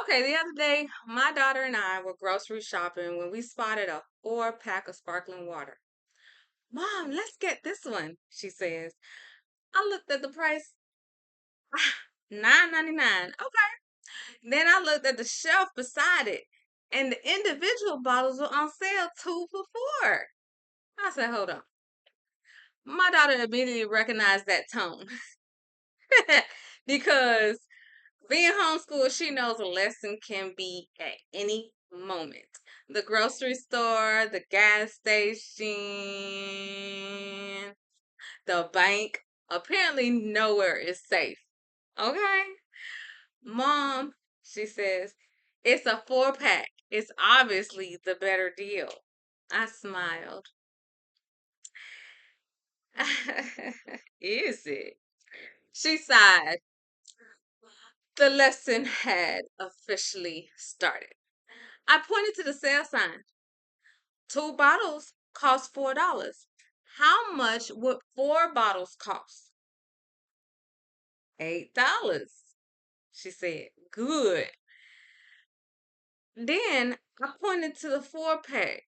Okay, the other day, my daughter and I were grocery shopping when we spotted a 4-pack of sparkling water. Mom, let's get this one, she says. I looked at the price, $9.99. Okay. Then I looked at the shelf beside it, and the individual bottles were on sale 2 for 4. I said, hold on. My daughter immediately recognized that tone because being homeschooled, she knows a lesson can be at any moment. The grocery store, the gas station, the bank. Apparently, nowhere is safe. Okay? Mom, she says, it's a 4-pack. It's obviously the better deal. I smiled. Is it? She sighed. The lesson had officially started. I pointed to the sale sign. 2 bottles cost $4. How much would 4 bottles cost? $8, she said. Good. Then I pointed to the 4-pack.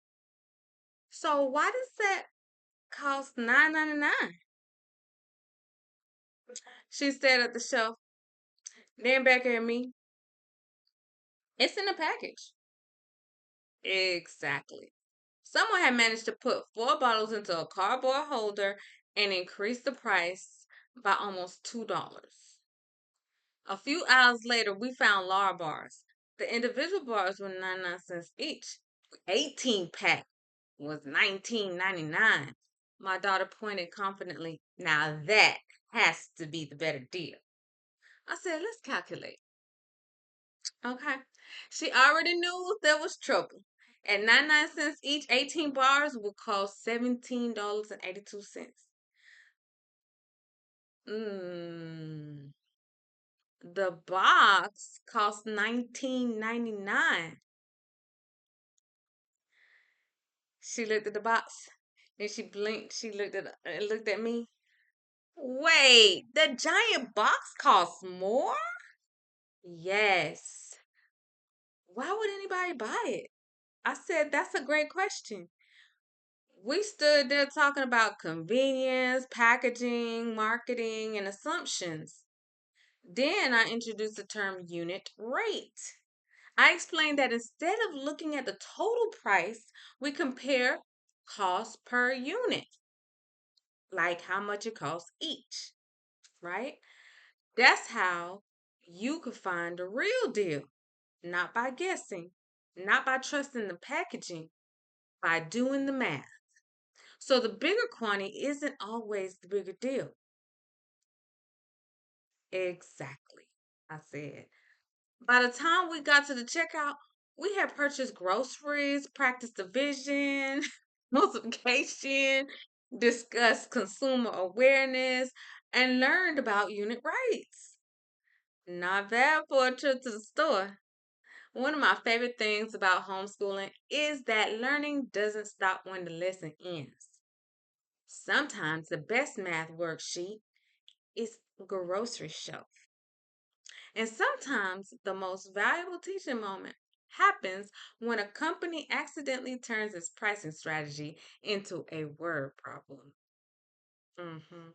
So why does that cost $9.99? She stared at the shelf, then back at me. It's in the package. Exactly. Someone had managed to put 4 bottles into a cardboard holder and increase the price by almost $2. A few hours later, we found Larabars. The individual bars were 99 cents each. 18-pack was 19.99. My daughter pointed confidently. Now that has to be the better deal. I said, let's calculate. Okay. She already knew there was trouble. At 99 cents each, 18 bars would cost $17.82. Mm, the box cost 19.99. She looked at the box. Then she blinked. She looked at me. Wait, the giant box costs more? Yes. Why would anybody buy it? I said, that's a great question. We stood there talking about convenience, packaging, marketing, and assumptions. Then I introduced the term unit rate. I explained that instead of looking at the total price, we compare cost per unit, like how much it costs each, right? That's how you could find the real deal, not by guessing, not by trusting the packaging, by doing the math. So the bigger quantity isn't always the bigger deal. Exactly, I said. By the time we got to the checkout, we had purchased groceries, practiced division, multiplication, discussed consumer awareness, and learned about unit rates. Not bad for a trip to the store. One of my favorite things about homeschooling is that learning doesn't stop when the lesson ends. Sometimes the best math worksheet is grocery shelf. And sometimes the most valuable teaching moment happens when a company accidentally turns its pricing strategy into a word problem. hmm